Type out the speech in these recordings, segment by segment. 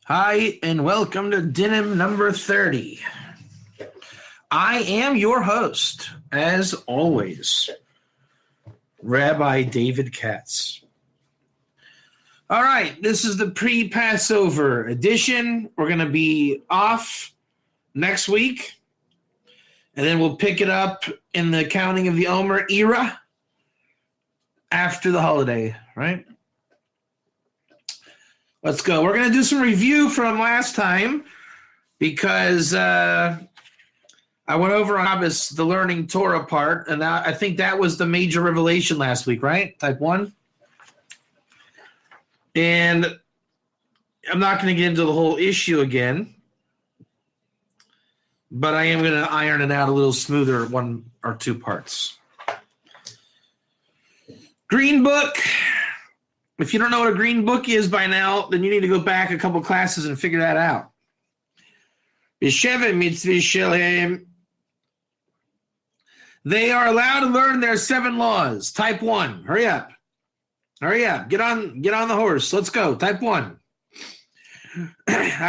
Hi, and welcome to Dinim number 30. I am your host, as always, Rabbi David Katz. All right, this is the pre-Passover edition. We're going to be off next week, and then we'll pick it up in the counting of the Omer era after the holiday, right? Let's go. We're going to do some review from last time because I went over on the learning Torah part, and I think that was the major revelation last week, right? Type 1. And I'm not going to get into the whole issue again, but I am going to iron it out a little smoother, one or two parts. Green Book. If you don't know what a green book is by now, then you need to go back a couple classes and figure that out. They are allowed to learn their 7 laws. Type 1. Hurry up. Hurry up. Get on the horse. Let's go. Type 1. Okay,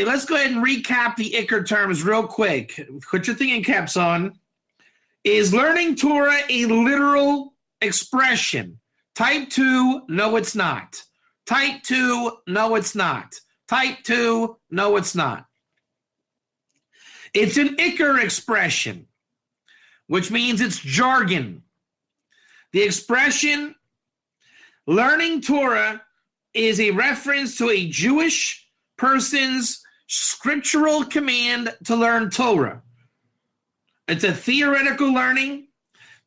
let's go ahead and recap the Iker terms real quick. Put your thinking caps on. Is learning Torah a literal expression? Type 2, no, it's not. Type 2, no, it's not. Type 2, no, it's not. It's an Iker expression, which means it's jargon. The expression learning Torah is a reference to a Jewish person's scriptural command to learn Torah. It's a theoretical learning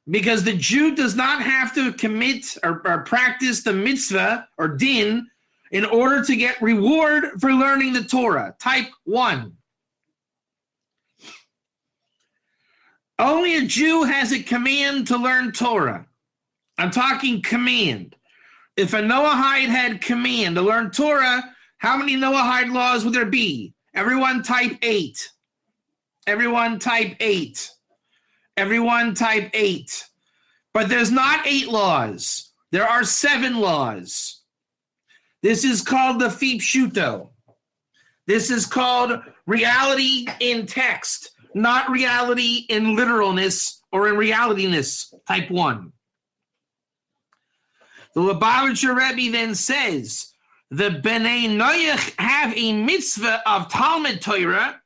because the Jew does not have to commit or practice the mitzvah or din in order to get reward for learning the Torah. Type 1. Only a Jew has a command to learn Torah. I'm talking command. If a Noahide had command to learn Torah, how many Noahide laws would there be? Everyone type 8. Everyone type 8. Everyone type 8. But there's not 8 laws. There are 7 laws. This is called the Pshuto. This is called reality in text, not reality in literalness or in realityness. Type 1. The Lubavitcher Rebbe then says, the Bnei Noach have a mitzvah of Talmud Torah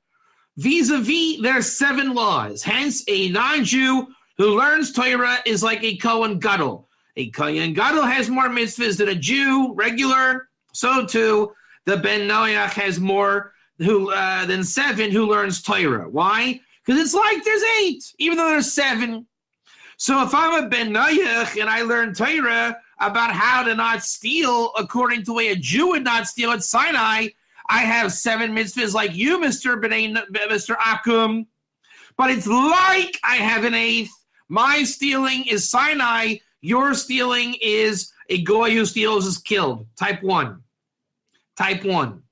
vis-a-vis their 7 laws. Hence, a non-Jew who learns Torah is like a Kohen Gadol. A Kohen Gadol has more mitzvahs than a Jew, regular. So too, the Ben Noach has more than 7 who learns Torah. Why? Because it's like there's 8, even though there's 7. So if I'm a Ben Noach and I learn Torah about how to not steal according to the way a Jew would not steal at Sinai, I have 7 mitzvahs like you, Mr. Akum, but it's like I have an 8th. My stealing is Sinai. Your stealing is a goy who steals is killed. Type 1. Type 1.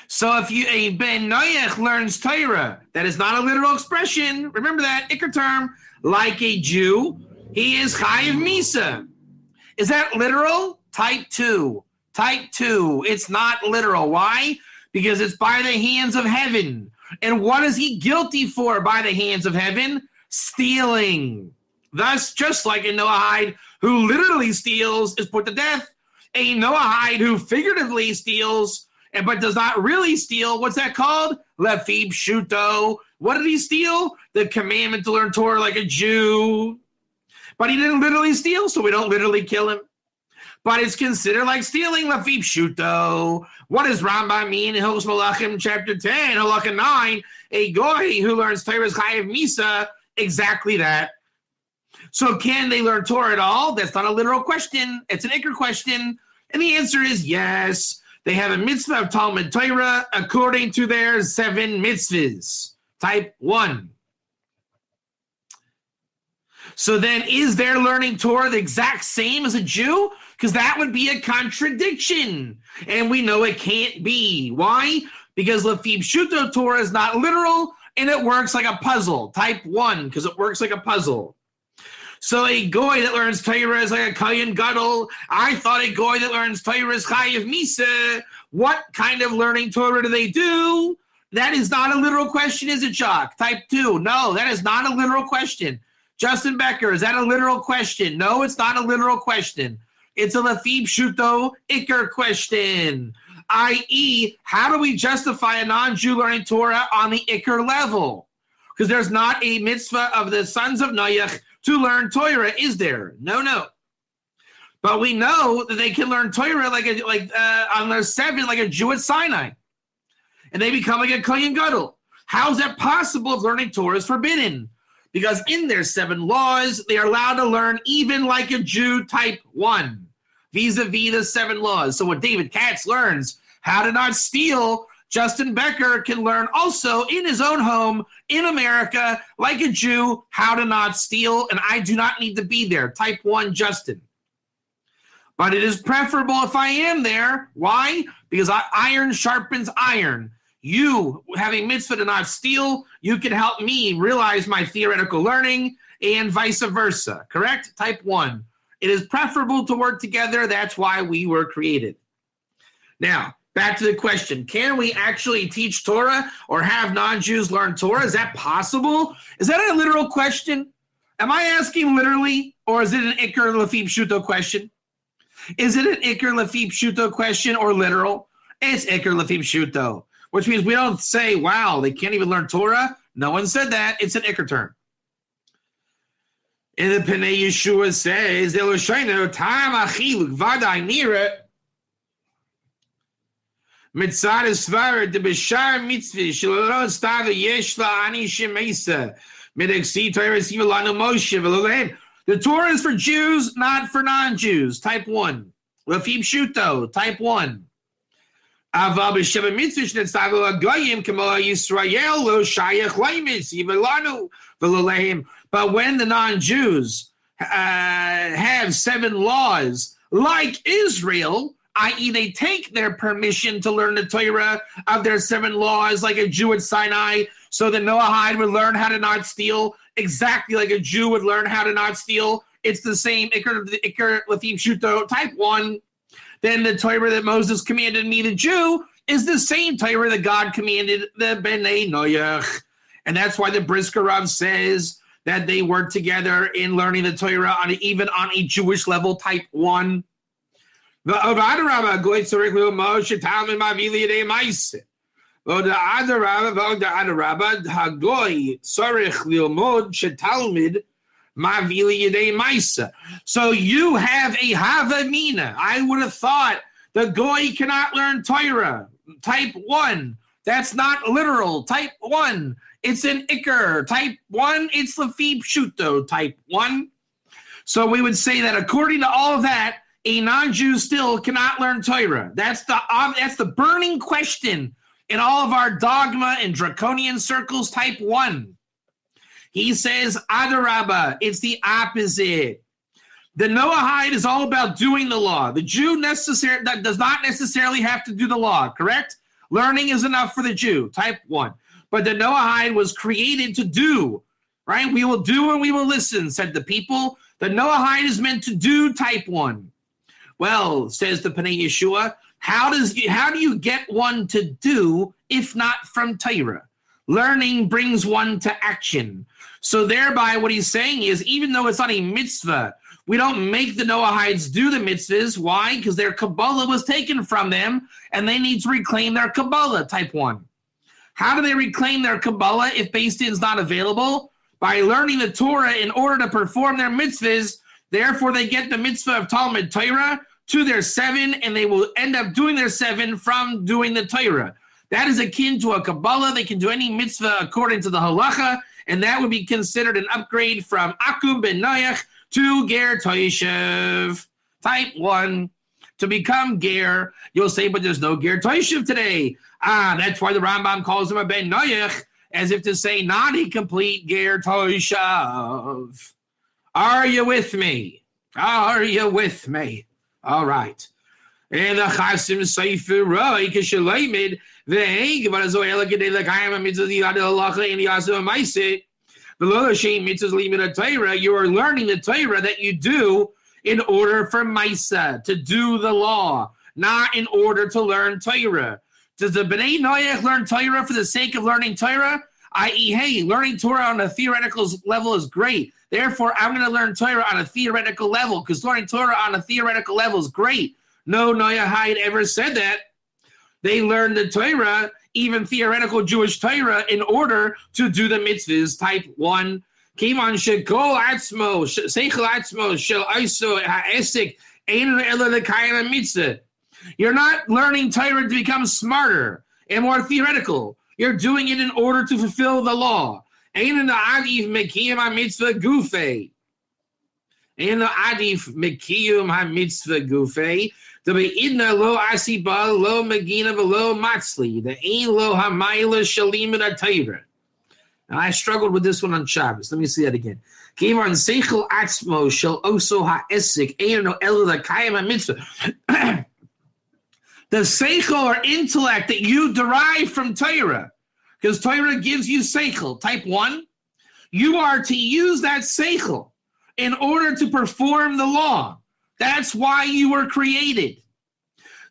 So if a Ben Noach learns Torah, that is not a literal expression. Remember that, Iker term, like a Jew, he is Chayiv Misa. Is that literal? Type 2. Type 2. It's not literal. Why? Because it's by the hands of heaven. And what is he guilty for by the hands of heaven? Stealing. Thus, just like a Noahide who literally steals is put to death, a Noahide who figuratively steals but does not really steal, what's that called? Lefi Pshuto. What did he steal? The commandment to learn Torah like a Jew. But he didn't literally steal, so we don't literally kill him. But it's considered like stealing. Lefi Pshuto. What does Rambam mean in Hilchos Malachim chapter 10, Halacha 9? A goy who learns Torah is Chayiv Misa. Exactly that. So can they learn Torah at all? That's not a literal question. It's an Iker question. And the answer is yes. They have a mitzvah of Talmud Torah according to their 7 mitzvahs. Type 1. So then is their learning Torah the exact same as a Jew? Because that would be a contradiction. And we know it can't be. Why? Because Lefi Pshuto Torah is not literal and it works like a puzzle. Type 1, because it works like a puzzle. So a goy that learns Torah is like a Kohen Gadol. I thought a goy that learns Torah is Chayiv Misa. What kind of learning Torah do they do? That is not a literal question, is it, Jock? Type 2. No, that is not a literal question. Justin Becker, is that a literal question? No, it's not a literal question. It's a Lafib Shuto Iker question, i.e., how do we justify a non-Jew learning Torah on the Iker level? Because there's not a mitzvah of the sons of Noach to learn Torah, is there? No. But we know that they can learn Torah on their 7, like a Jew at Sinai. And they become like a Kohen Gadol. How is that possible if learning Torah is forbidden? Because in their 7 laws, they are allowed to learn even like a Jew type 1, vis-a-vis the 7 laws. So what David Katz learns, how to not steal, Justin Becker can learn also in his own home in America, like a Jew, how to not steal, and I do not need to be there. Type 1 Justin. But it is preferable if I am there. Why? Because iron sharpens iron. You have a mitzvah to not steal. You can help me realize my theoretical learning and vice versa. Correct? Type 1. It is preferable to work together. That's why we were created. Now, back to the question. Can we actually teach Torah or have non-Jews learn Torah? Is that possible? Is that a literal question? Am I asking literally, or is it an Iker Lafib Shuto question? Is it an Iker Lafib Shuto question or literal? It's Iker Lafib Shuto, which means we don't say, wow, they can't even learn Torah. No one said that. It's an Iker term. And the Pnei Yeshua says, Eloshaynu tam achiluk vadai nira mitzad esvar de b'shar mitzvah shalom stava yesh la'ani shemesa midexi Torah sivalanu Moshe v'lolehem. The Torah is for Jews, not for non-Jews. Type 1. Lafib Shuto. Type 1. Aval b'sheva mitzvah shnetzavu agoyim k'mo Yisrael lo shayach leimitz yivelanu v'lolehem. But when the non-Jews have 7 laws like Israel, i.e. they take their permission to learn the Torah of their 7 laws like a Jew at Sinai, so that Noahide would learn how to not steal exactly like a Jew would learn how to not steal. It's the same Iker Lafib Shuto type 1. Then the Torah that Moses commanded me, the Jew, is the same Torah that God commanded the Bnei Noach. And that's why the Brisker Rav says that they work together in learning the Torah even on a Jewish level, type 1. The Adarabba goy tzorich Moshe Talmud Mavili Yedei Maise. The Adarabba Hagoy tzorich Lilmod Shetalmid Mavili Yedei Maise. So you have a Havamina. I would have thought the goy cannot learn Torah. Type 1. That's not literal. Type 1. It's an Iker. Type 1, it's Lafib Shuto. Type 1. So we would say that according to all of that, a non-Jew still cannot learn Torah. That's the burning question in all of our dogma and draconian circles. Type 1. He says, Adarabba, it's the opposite. The Noahide is all about doing the law. The Jew that does not necessarily have to do the law, correct? Learning is enough for the Jew. Type 1. But the Noahide was created to do, right? We will do and we will listen, said the people. The Noahide is meant to do. Type 1. Well, says the Pnei Yeshua, how do you get one to do if not from Torah? Learning brings one to action. So thereby what he's saying is, even though it's not a mitzvah, we don't make the Noahides do the mitzvahs. Why? Because their Kaballah was taken from them, and they need to reclaim their Kaballah. Type 1. How do they reclaim their Kaballah if Beis Din is not available? By learning the Torah in order to perform their mitzvahs. Therefore, they get the mitzvah of Talmud Torah to their 7, and they will end up doing their 7 from doing the Torah. That is akin to a Kaballah. They can do any mitzvah according to the halacha, and that would be considered an upgrade from Akum ben Noach to Ger Toishev. Type 1. To become Ger, you'll say, but there's no Ger Toishev today. That's why the Rambam calls him a ben Noach, as if to say not a complete Ger Toishev. Are you with me? Are you with me? All right. And the Chasim Sefer Roi Kishalaimid the Hegevarazoela Gedela Kaima Mitzvah the Halacha and the Asu Maise. Below Hashem mitzvahs limud Torah, you are learning the Torah that you do in order for Maisa, to do the law, not in order to learn Torah. Does the Bnei Noach learn Torah for the sake of learning Torah? I.e., hey, learning Torah on a theoretical level is great. Therefore, I'm going to learn Torah on a theoretical level because learning Torah on a theoretical level is great. No Noahide ever said that. They learned the Torah, even theoretical Jewish Torah, in order to do the mitzvahs. Type 1. Kiman shekol atzmo, seichel atzmo, shel aiso ha'esik, ein ela lekayim mitzvah. You're not learning Torah to become smarter and more theoretical. You're doing it in order to fulfill the law. Ein adif mekiyum ha-mitzvah gufei. Ein adif mekiyum ha-mitzvah gufei. The be'idna lo asiba, lo megina, lo matzli. The ein lo ha-mayla shalim ha-Torah. Now, I struggled with this one on Shabbos. Let me see that again. Kivan seichel atzmo shel oso ha'esik ein no ela lekayim ha-mitzvah. The seichel or intellect that you derive from Torah, because Torah gives you seichel. Type 1, you are to use that seichel in order to perform the law. That's why you were created.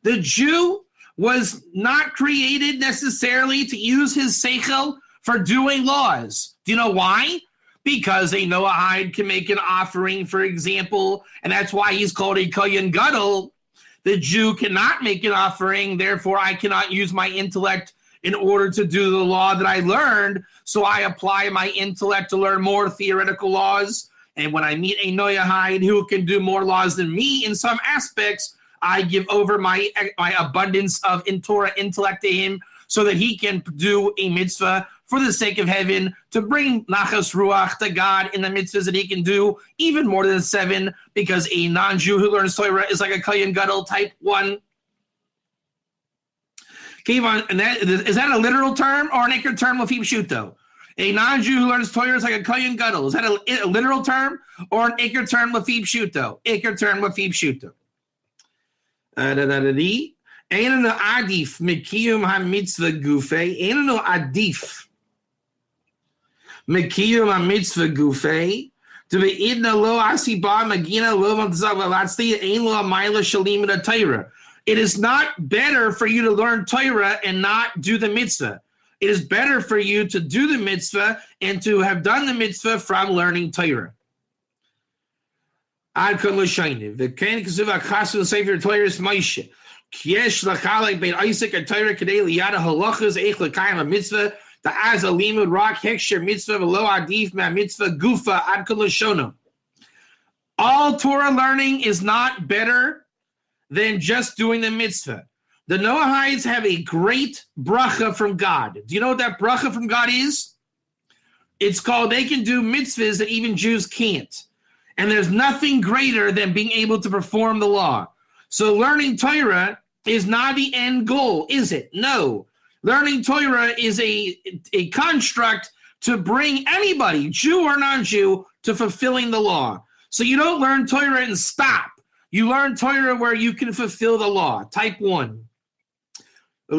The Jew was not created necessarily to use his seichel for doing laws. Do you know why? Because a Noahide can make an offering, for example, and that's why he's called a Kohen Gadol. The Jew cannot make an offering, therefore I cannot use my intellect in order to do the law that I learned, so I apply my intellect to learn more theoretical laws, and when I meet a Noahide who can do more laws than me in some aspects, I give over my abundance of Torah intellect to him so that he can do a mitzvah for the sake of heaven, to bring nachas ruach to God in the mitzvahs that he can do, even more than 7, because a non-Jew who learns Torah is like a Kohen Gadol. Type 1. And is that a literal term or an ikr term lefim shuto? A non-Jew who learns Torah is like a Kohen Gadol. Is that a literal term or an ikr term lefim shuto? Ikr term lefim shuto. Ein no adif mikiyum ha-mitzvah gufei. Ein no adif Mekiyum ha-mitzvah gufei, to be idna lo asiba magina lo matzavalatzli ein lo amayla shalim in Torah. It is not better for you to learn Torah and not do the mitzvah. It is better for you to do the mitzvah and to have done the mitzvah from learning Torah. Ad kon l'shayne. V'ken k'zuv ha'chasu l'sefer Torah is Moshe. K'yesh l'chalek bein Isaac and Torah k'dei liyada halachas eich l'kayim ha-mitzvah. The az a limud rak heksher mitzvah v'lo adif ma mitzvah gufa ad kol l'shono. All Torah learning is not better than just doing the mitzvah. The Noahides have a great bracha from God. Do you know what that bracha from God is? It's called, they can do mitzvahs that even Jews can't. And there's nothing greater than being able to perform the law. So learning Torah is not the end goal, is it? No. Learning Torah is a construct to bring anybody, Jew or non-Jew, to fulfilling the law. So you don't learn Torah and stop. You learn Torah where you can fulfill the law. Type 1. The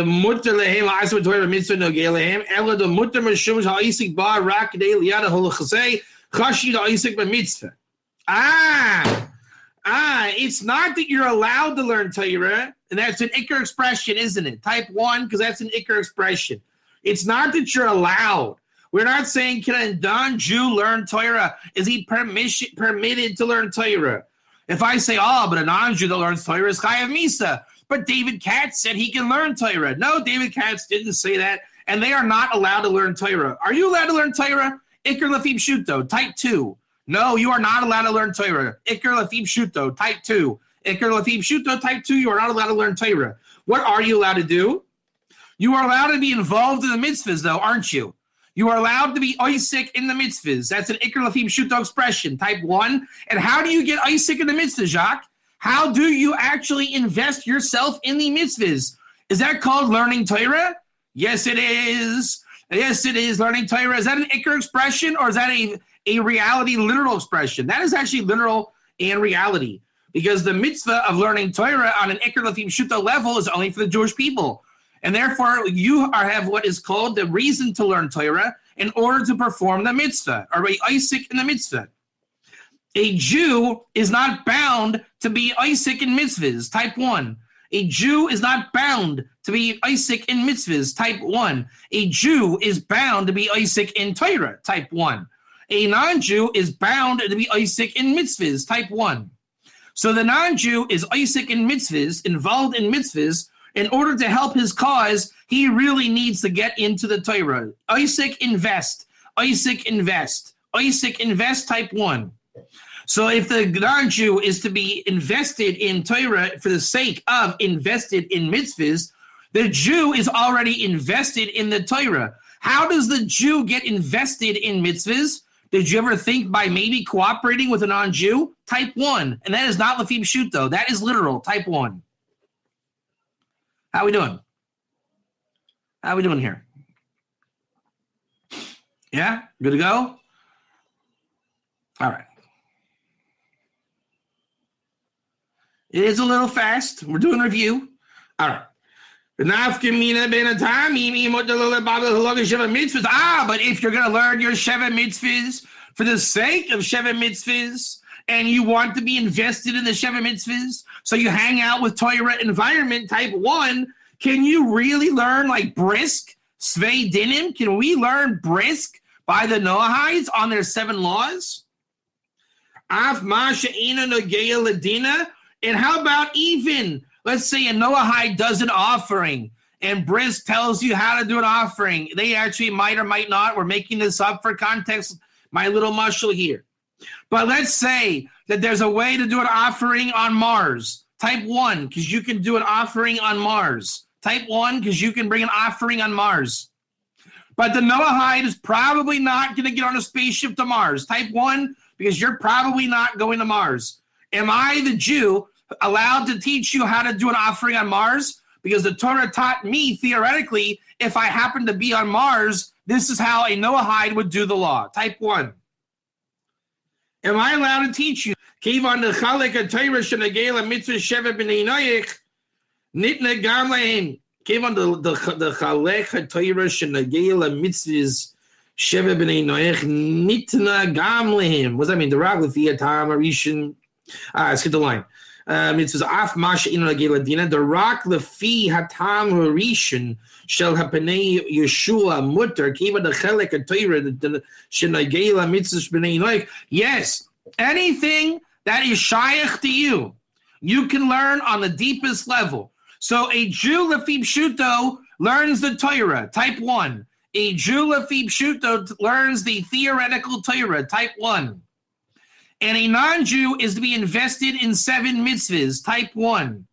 mutter lehem ha'asma Torah mitzvah nogei lehem ela the mutter mishum ha'isik ba rak dei liyada holachasei chashi ha'isik b'mitzvah. It's not that you're allowed to learn Torah, and that's an ikr expression, isn't it? Type 1, because that's an ikr expression. It's not that you're allowed. We're not saying, can a non-Jew learn Torah? Is he permitted to learn Torah? If I say, but a non-Jew that learns Torah is chayav misa. But David Katz said he can learn Torah. No, David Katz didn't say that, and they are not allowed to learn Torah. Are you allowed to learn Torah? Ikr lefim shuto, type 2. No, you are not allowed to learn Torah. Ikr lefim shuto, type 2. Ikr lefim shuto, type 2, you are not allowed to learn Torah. What are you allowed to do? You are allowed to be involved in the mitzvahs, though, aren't you? You are allowed to be Isaac in the mitzvahs. That's an Ikr lefim shuto expression, type 1. And how do you get Isaac in the mitzvahs, Jacques? How do you actually invest yourself in the mitzvahs? Is that called learning Torah? Yes, it is. Yes, it is learning Torah. Is that an Ikr expression, or is that a reality, literal expression? That is actually literal and reality, because the mitzvah of learning Torah on an Ikr lefim shuto level is only for the Jewish people. And therefore, you have what is called the reason to learn Torah in order to perform the mitzvah, or be Isaac in the mitzvah. A Jew is not bound to be Isaac in mitzvahs, type 1. A Jew is not bound to be Isaac in mitzvahs, type 1. A Jew is bound to be Isaac in Torah, type 1. A non-Jew is bound to be Isaac in mitzvahs, type 1. So the non-Jew is Isaac in mitzvahs, involved in mitzvahs. In order to help his cause, he really needs to get into the Torah. Isaac invest, Isaac invest, Isaac invest, type 1. So if the non-Jew is to be invested in Torah for the sake of invested in mitzvahs, the Jew is already invested in the Torah. How does the Jew get invested in mitzvahs? Did you ever think by maybe cooperating with a non-Jew? Type 1. And that is not Lefim Shuto. That is literal. Type 1. How we doing? How we doing here? Yeah? Good to go? All right. It is a little fast. We're doing review. All right. But if you're going to learn your Sheva mitzvahs for the sake of Sheva mitzvahs, and you want to be invested in the Sheva mitzvahs, so you hang out with Torah environment, type 1, can you really learn like brisk, Svei Dinim? Can we learn brisk by the Noahides on their 7 laws? Af Masha Ina Nogeya Ladina. And how about even, let's say a Noahide does an offering, and Brisk tells you how to do an offering. They actually might or might not. We're making this up for context, my little mushel here. But let's say that there's a way to do an offering on Mars. Type 1, because you can do an offering on Mars. Type 1, because you can bring an offering on Mars. But the Noahide is probably not going to get on a spaceship to Mars. Type 1, because you're probably not going to Mars. Am I, the Jew, allowed to teach you how to do an offering on Mars? Because the Torah taught me, theoretically, if I happen to be on Mars, this is how a Noahide would do the law. Type 1. Am I allowed to teach you? Kivan the Chalek HaTorah Shenagela Mitzvah Sheva B'nei Noach Nitna Gam Lehem. Kivan the Chalek HaTorah Shenagela Mitzvahs Sheva B'nei Noach Nitna Gam Lehem. What does that mean? The Rag Lefi Atam Arishan. Let's get the line. It says, Af Masha Ina Geladina, the rock Lefi Hatam Rishon shall hapenei Yeshua Mutter, Kiva the Chelek Torah, the Shenagela Mitzvah B'nei Noach. Yes, anything that is shaykh to you, you can learn on the deepest level. So a Jew Lefi Pshuto learns the Torah, type 1. A Jew Lefi Pshuto learns the theoretical Torah, type 1. And a non-Jew is to be invested in 7 mitzvahs, type 1.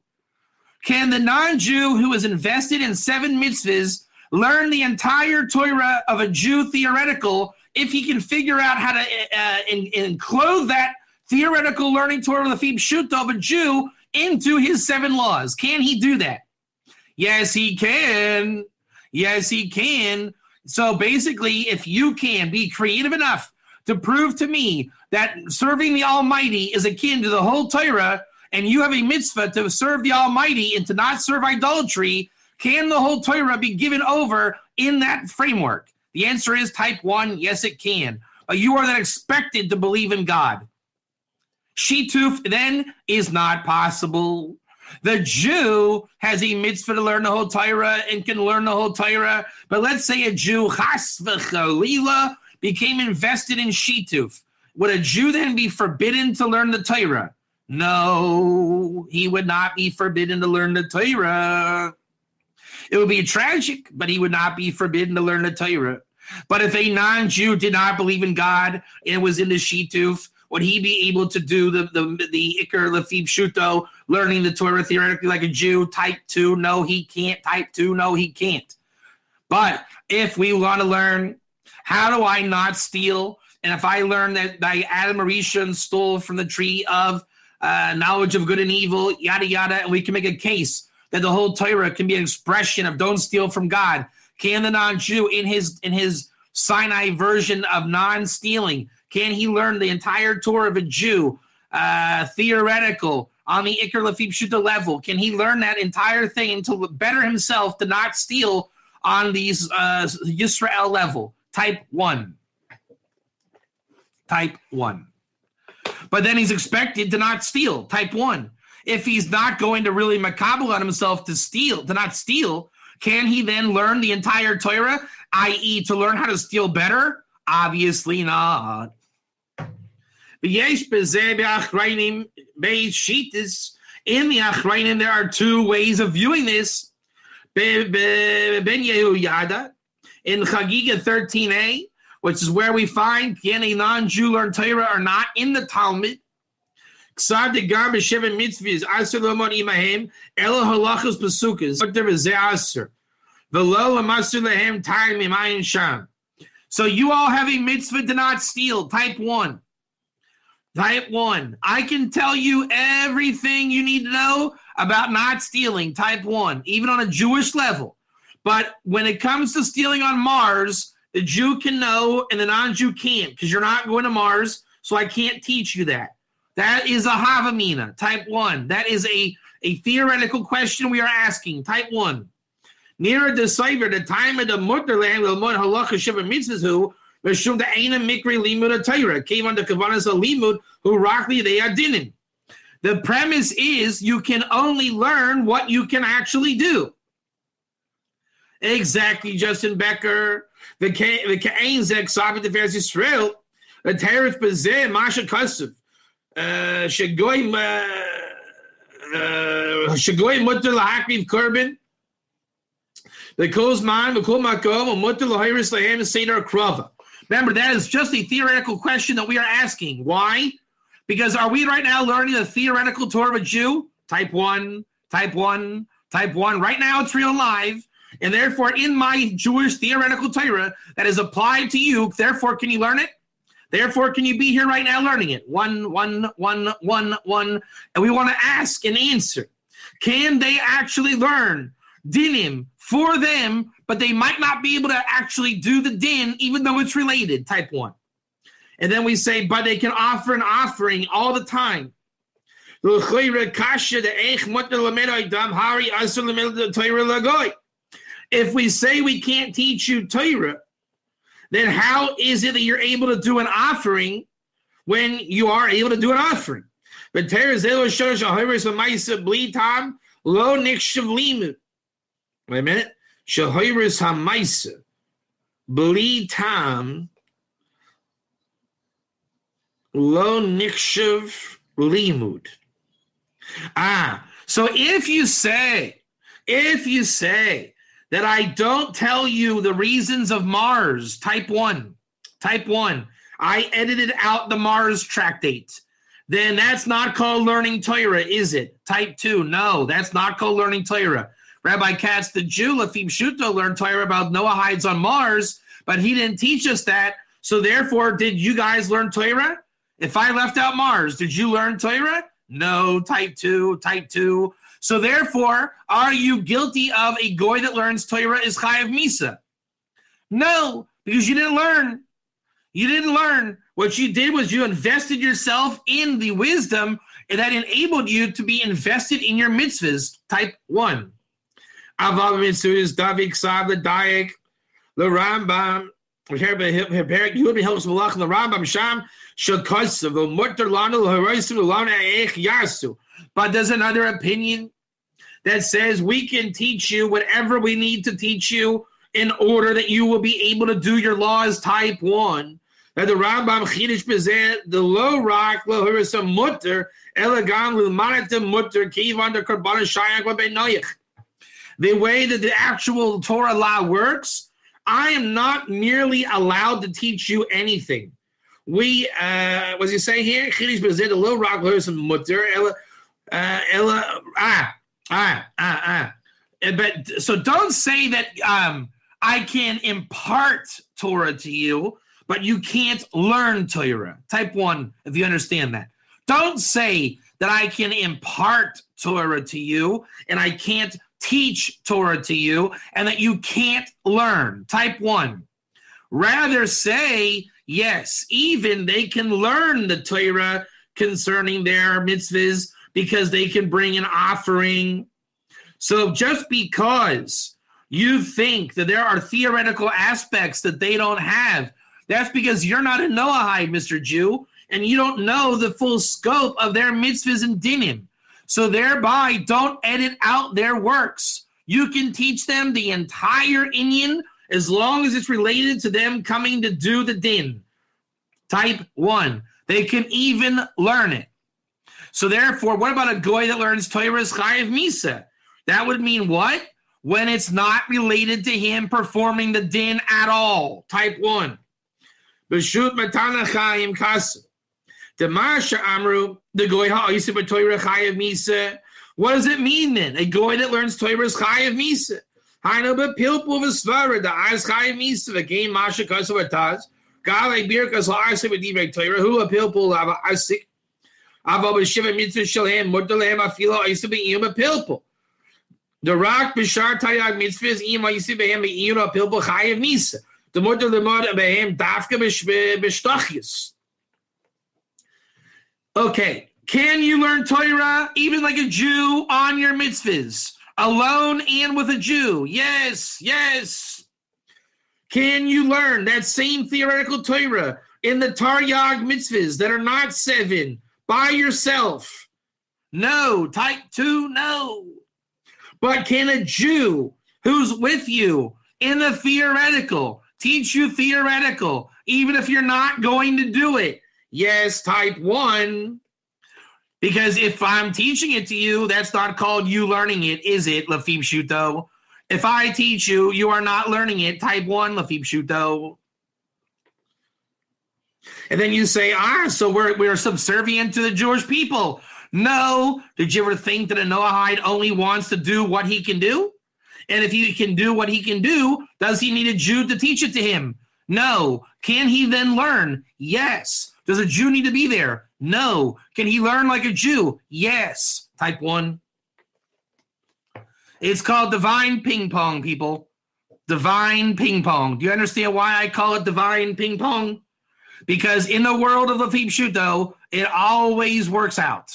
Can the non-Jew who is invested in 7 mitzvahs learn the entire Torah of a Jew theoretical if he can figure out how to enclose that theoretical learning Torah Lefi Pshuto of a Jew into his 7 laws? Can he do that? Yes, he can. Yes, he can. So basically, if you can be creative enough to prove to me that serving the Almighty is akin to the whole Torah, and you have a mitzvah to serve the Almighty and to not serve idolatry, can the whole Torah be given over in that framework? The answer is type 1, yes it can. But you are then expected to believe in God. Shituf then is not possible. The Jew has a mitzvah to learn the whole Torah and can learn the whole Torah, but let's say a Jew, chas v'chalila, became invested in Shituf. Would a Jew then be forbidden to learn the Torah? No, he would not be forbidden to learn the Torah. It would be tragic, but he would not be forbidden to learn the Torah. But if a non-Jew did not believe in God and was in the Shituf, would he be able to do the Iker Lefi Pshuto, learning the Torah theoretically like a Jew? Type 2, no, he can't. Type 2, no, he can't. But if we want to learn, how do I not steal? And if I learn that Adam Arishon stole from the tree of knowledge of good and evil, yada, yada, and we can make a case that the whole Torah can be an expression of don't steal from God. Can the non-Jew in his Sinai version of non-stealing, can he learn the entire Torah of a Jew, theoretical, on the Iker Lafib Shuta level? Can he learn that entire thing and to better himself to not steal on these Yisrael level? Type 1. Type 1. But then he's expected to not steal. Type 1. If he's not going to really makabel on himself to not steal, can he then learn the entire Torah, i.e. to learn how to steal better? Obviously not. In the Achrayim, there are two ways of viewing this. Ben Yehoyada, in Chagiga 13a, which is where we find can a non-Jew learn Torah or not in the Talmud. Ksav de gar b'sheven mitzvahs aser lomod imahem elo halachos pesukas v'ter v'zeh aser v'lo l'maser lehem tar mimayin sham. So you all have a mitzvah to not steal. Type 1. Type 1. I can tell you everything you need to know about not stealing. Type 1, even on a Jewish level. But when it comes to stealing on Mars, the Jew can know and the non-Jew can't, because you're not going to Mars, so I can't teach you that. That is a Havamina. Type 1. That is a theoretical question we are asking. Type 1. Nearer decipher the time of the mutterland will mod halacha shiva mitzvahs who mishum the aina mikri limud Torah came on the kavanas of limud who rakli they are dinim. The premise is you can only learn what you can actually do. Exactly, Justin Becker. The Ka'ain Zek Sabbath the Fairs Israel. The Terif Bazeh Masha Kasev. Shagoy Mutter Lahakriv Kurban. The Kozman, the Kulmakom, and Mutter Lahiris Lahem Seder Krava. Remember, that is just a theoretical question that we are asking. Why? Because are we right now learning the theoretical Torah of a Jew? Type 1, type 1, type 1. Right now it's real live. And therefore, in my Jewish theoretical Torah that is applied to you, therefore, can you learn it? Therefore, can you be here right now learning it? 1, 1, 1, 1, 1. And we want to ask and answer. Can they actually learn Dinim for them, but they might not be able to actually do the din, even though it's related? Type 1. And then we say, but they can offer an offering all the time. If we say we can't teach you Torah, then how is it that you're able to do an offering when you are able to do an offering? But Torah zelo shows shahiris ha'maisa bli tam lo nikshav limud. Wait a minute. Shahiris ha'maisa bli tam lo nikshav limud. So if you say that I don't tell you the reasons of Mars, type 1, I edited out the Mars tractate, then that's not called learning Torah, is it? Type 2, no, that's not called learning Torah. Rabbi Katz, the Jew, Lafim Shuto, learned Torah about Noahides on Mars, but he didn't teach us that, so therefore, did you guys learn Torah? If I left out Mars, did you learn Torah? No, type 2. So therefore, are you guilty of a goy that learns Torah is chayav misa? No, because you didn't learn. You didn't learn. What you did was you invested yourself in the wisdom that enabled you to be invested in your mitzvahs. Type 1. Avav mitzvahs davik sav l'dayek l'rambam herperek yud helps malach l'rambam sham shakasav l'mutter lanu l'haraisim l'lanu eich yasu. But there's another opinion that says we can teach you whatever we need to teach you in order that you will be able to do your laws. Type 1. That the Rambam Chidish Bezeh, the low rock, lo harisa mutter, elegam l'manatim mutter, kivan de Kaballah shayak v'beinoyach. The way that the actual Torah law works, I am not merely allowed to teach you anything. We, what does he say here? Chidish Bezeh, the low rock, lo harisa mutter, But so don't say that I can impart Torah to you, but you can't learn Torah. Type 1, if you understand that. Don't say that I can impart Torah to you and I can't teach Torah to you and that you can't learn. Type 1. Rather say, yes, even they can learn the Torah concerning their mitzvahs, because they can bring an offering. So just because you think that there are theoretical aspects that they don't have, that's because you're not a Noahide, Mr. Jew, and you don't know the full scope of their mitzvahs and dinim. So thereby, don't edit out their works. You can teach them the entire inyan as long as it's related to them coming to do the din. Type 1. They can even learn it. So therefore, what about a goy that learns Torah's Chayev Misa? That would mean what? When it's not related to him performing the din at all. Type 1. B'shut matana chayim kasu. Demasha amru, the goy ha'oisib b'Torah Chayev Misa. What does it mean then? A goy that learns Torah's Chayev Misa. Hainu b'pilpu v'svara, the az Chayev Misa, v'gein masha kasu v'taz. Galei birkas ha'arse v'divrei Torah, hu b'pilpu lava asik. Ava b'shiva mitzvah shalhem, mutalehem afilo oisib b'iyum b'pilpu. The rock b'shar tayag mitzvahs im oisib b'hem b'iyum b'pilpu Chayev Misa. The mutter lemad b'hem dafka b'shtachis. Okay, can you learn Torah even like a Jew on your mitzvahs, alone and with a Jew? Yes, yes. Can you learn that same theoretical Torah in the Taryag mitzvahs that are not 7 by yourself? No. Type 2, no. But can a Jew who's with you in the theoretical teach you theoretical, even if you're not going to do it? Yes, type 1. Because if I'm teaching it to you, that's not called you learning it, is it, Lafib Shuto? If I teach you, you are not learning it, type 1, Lafib Shuto. And then you say, so we're subservient to the Jewish people. No. Did you ever think that a Noahide only wants to do what he can do? And if he can do what he can do, does he need a Jew to teach it to him? No. Can he then learn? Yes. Does a Jew need to be there? No. Can he learn like a Jew? Yes. Type 1. It's called divine ping pong, people. Divine ping pong. Do you understand why I call it divine ping pong? Because in the world of the Lafib Shuto, it always works out.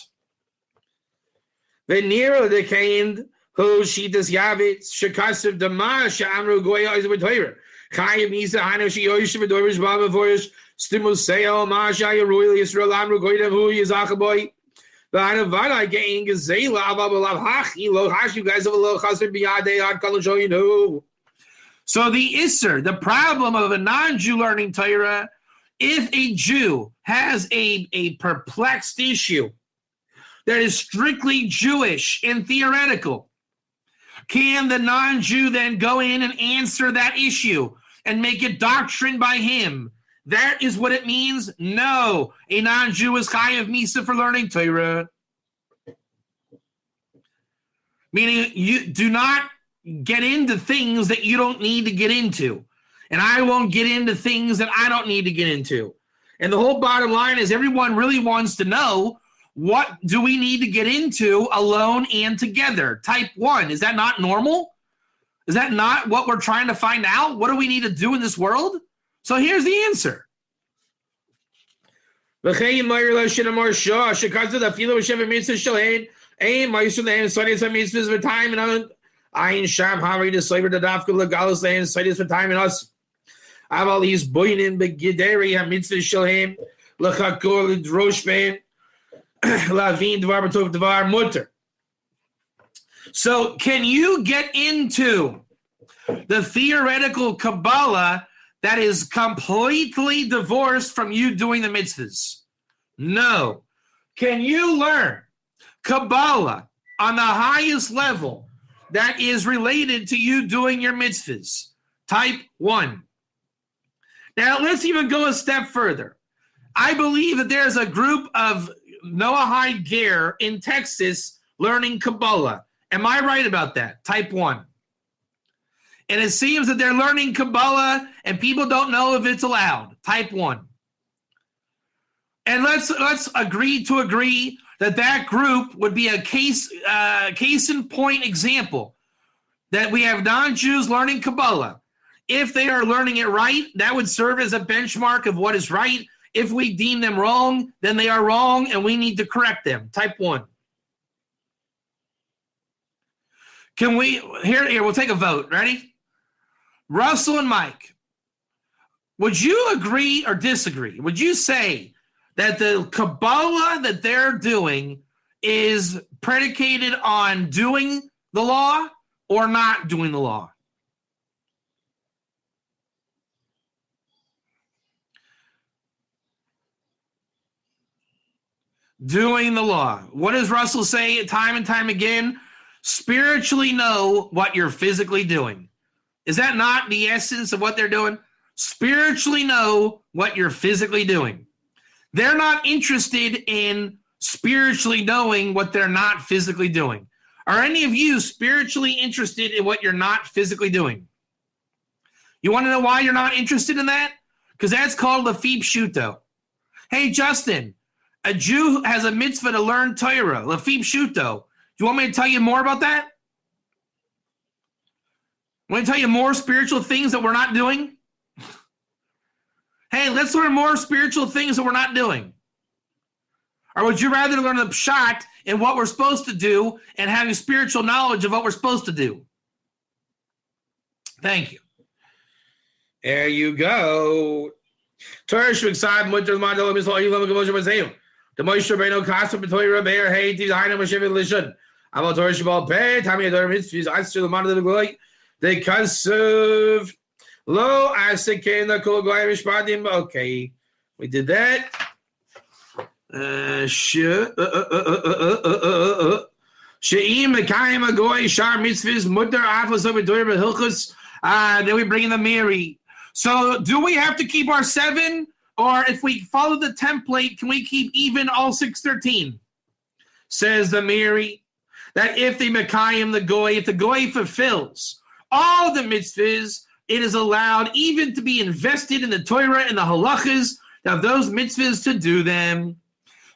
Venero the kind who shitas yavitz shakasav dama shamru goya izabatoyer. Chayim nisa hanu shiyosh v'dorish baba vorish. Stimuseo Mashaya Royal Israel Amru Goyda Hu Yazachaboy. The Anavada getting Gazela Ababalav Hachi Lo Hash, you guys have a little Chasser Biade on Kaloshoyinu. So the Isser, the problem of a non-Jew learning Torah, if a Jew has a perplexed issue that is strictly Jewish and theoretical, can the non-Jew then go in and answer that issue and make it doctrine by him? That is what it means? No. A non-Jew is Chayev Misa for learning Torah. Meaning you do not get into things that you don't need to get into. And I won't get into things that I don't need to get into. And the whole bottom line is everyone really wants to know, what do we need to get into alone and together? Type 1. Is that not normal? Is that not what we're trying to find out? What do we need to do in this world? So here's the answer. So can you get into the theoretical Kaballah that is completely divorced from you doing the mitzvahs? No. Can you learn Kaballah on the highest level that is related to you doing your mitzvahs? Type 1. Now, let's even go a step further. I believe that there's a group of Noahide Ger in Texas learning Kaballah. Am I right about that? Type 1. And it seems that they're learning Kaballah and people don't know if it's allowed. Type 1. And let's agree that group would be a case in point example that we have non-Jews learning Kaballah. If they are learning it right, that would serve as a benchmark of what is right. If we deem them wrong, then they are wrong and we need to correct them. Type 1. Can we, here, we'll take a vote. Ready? Russell and Mike, would you agree or disagree? Would you say that the Kaballah that they're doing is predicated on doing the law or not doing the law? Doing the law. What does Russell say time and time again? Spiritually know what you're physically doing. Is that not the essence of what they're doing? Spiritually know what you're physically doing. They're not interested in spiritually knowing what they're not physically doing. Are any of you spiritually interested in what you're not physically doing? You want to know why you're not interested in that? Because that's called lefip shuto. Hey, Justin, a Jew has a mitzvah to learn Torah, lefip shuto. Do you want me to tell you more about that? Want to tell you more spiritual things that we're not doing? Hey, let's learn more spiritual things that we're not doing. Or would you rather learn the pshat in what we're supposed to do and having spiritual knowledge of what we're supposed to do? Thank you. There you go. Torah shvixad mutter mandel misol yilam gavosh bazeu. The Moshe Rabbeinu kasam b'Torah be'er hey tiv hayna Moshe v'lishon. Amal Torah shbal pei tami ador mitzvahs asher l'manad l'goy. They kasev lo asekena kol goy mishpadim. Okay, we did that. She'im mekayim agoy shar mitzvahs mutter aflos over Torah b'hilchus. Then we bring in the Mary. So do we have to keep our 7? Or if we follow the template, can we keep even all 613? Says the Mary, that if the Mekayim, the Goy, if the Goy fulfills all the mitzvahs, it is allowed even to be invested in the Torah and the halachas of those mitzvahs to do them.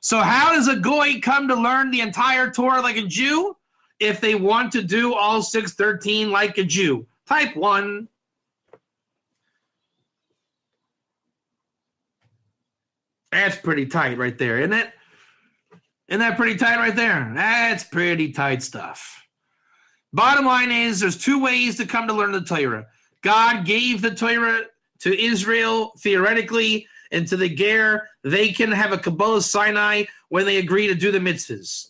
So how does a Goy come to learn the entire Torah like a Jew? If they want to do all 613 like a Jew. Type 1. That's pretty tight right there, isn't it? Isn't that pretty tight right there? That's pretty tight stuff. Bottom line is there's 2 ways to come to learn the Torah. God gave the Torah to Israel theoretically, and to the Ger, they can have a Kaballah Sinai when they agree to do the mitzvahs.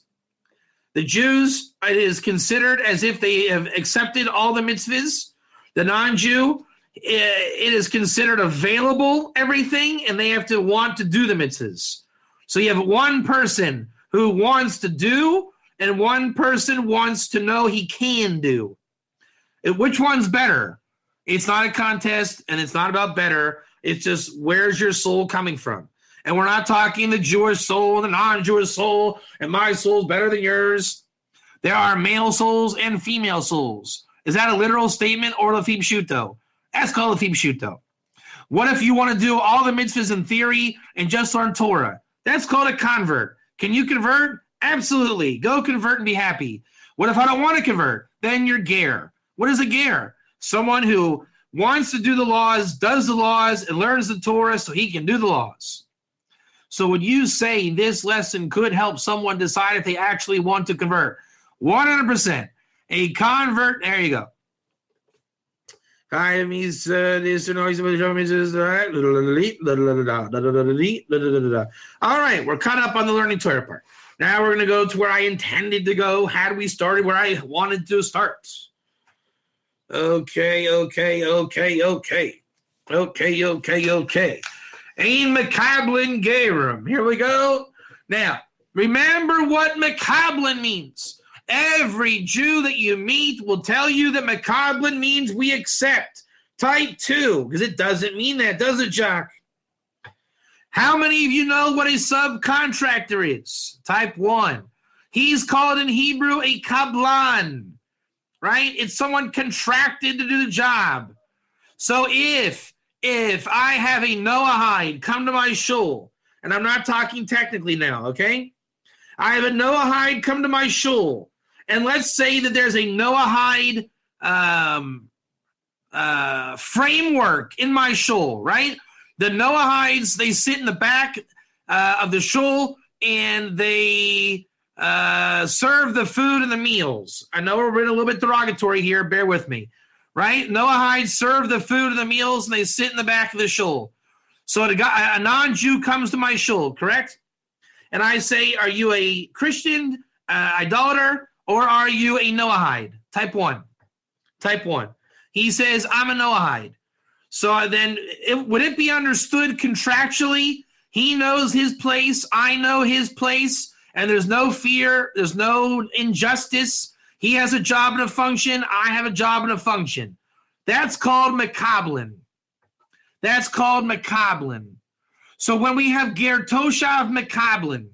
The Jews, it is considered as if they have accepted all the mitzvahs. The non-Jew, it is considered available, everything, and they have to want to do the mitzvahs. So you have one person who wants to do, and one person wants to know he can do. Which one's better? It's not a contest, and it's not about better. It's just, where's your soul coming from? And we're not talking the Jewish soul, the non-Jewish soul, and my soul's better than yours. There are male souls and female souls. Is that a literal statement or lefip shuto? That's called lefip shuto. What if you want to do all the mitzvahs in theory and just learn Torah? That's called a convert. Can you convert? Absolutely. Go convert and be happy. What if I don't want to convert? Then you're ger. What is a ger? Someone who wants to do the laws, does the laws, and learns the Torah so he can do the laws. So would you say this lesson could help someone decide if they actually want to convert? 100%. A convert, there you go. All right, we're caught up on the learning Torah part. Now we're going to go to where I intended to go. Had we started where I wanted to start? Okay. Ein mekablin gerim. Here we go. Now, remember what mekablin means. Every Jew that you meet will tell you that mekablin means we accept. Type 2, because it doesn't mean that, does it, Jock? How many of you know what a subcontractor is? Type 1. He's called in Hebrew a kablan, right? It's someone contracted to do the job. So if I have a Noahide come to my shul, and I'm not talking technically now, okay? I have a Noahide come to my shul, and let's say that there's a Noahide framework in my shul, right? The Noahides, they sit in the back of the shul, and they serve the food and the meals. I know we're a little bit derogatory here. Bear with me. Right? Noahides serve the food and the meals, and they sit in the back of the shul. So a non-Jew comes to my shul, correct? And I say, are you a Christian, idolater, or are you a Noahide? Type 1. Type 1. He says, I'm a Noahide. So then would it be understood contractually, he knows his place, I know his place, and there's no fear, there's no injustice. He has a job and a function, I have a job and a function. That's called Mekablin. That's called Mekablin. So when we have Ger Toshav Mekablin,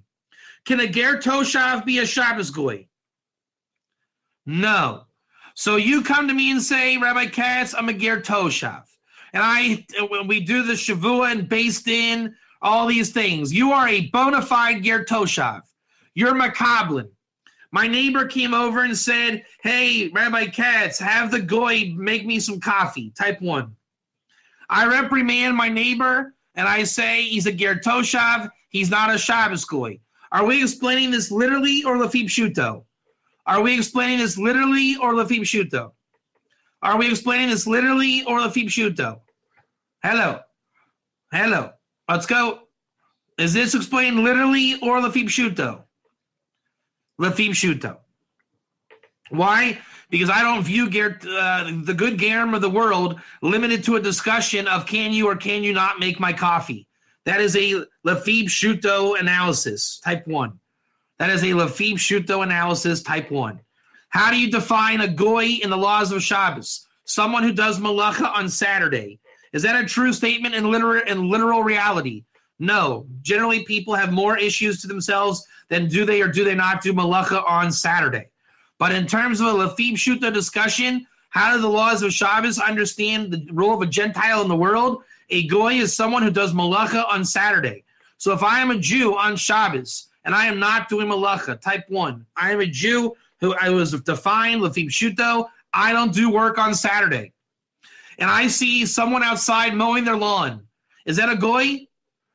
can a Ger Toshav be a Shabbos Goy? No. So you come to me and say, Rabbi Katz, I'm a Ger Toshav. And we do the Shavua and based in all these things. You are a bona fide Ger Toshav. You're Mekablin. My neighbor came over and said, hey, Rabbi Katz, have the Goy make me some coffee. Type 1. I reprimand my neighbor, and I say he's a Ger Toshav, he's not a Shabbos Goy. Are we explaining this literally or Lafib Shuto? Are we explaining this literally or Lafib Shuto? Are we explaining this literally or Lafib Shuto? Hello. Hello. Let's go. Is this explained literally or Lafib Shuto? Lafib Shuto. Why? Because I don't view the good Gerim of the world limited to a discussion of can you or can you not make my coffee. That is a Lafib Shuto analysis, type 1. That is a Lafib Shuto analysis, type 1. How do you define a Goy in the laws of Shabbos? Someone who does malacha on Saturday. Is that a true statement in literal reality? No. Generally, people have more issues to themselves than do they or do they not do malacha on Saturday. But in terms of a Lafib Shuto discussion, how do the laws of Shabbos understand the role of a Gentile in the world? A Goy is someone who does malacha on Saturday. So if I am a Jew on Shabbos and I am not doing malacha, type 1. I am a Jew who I was defined, Lafib Shuto, I don't do work on Saturday. And I see someone outside mowing their lawn. Is that a Goy?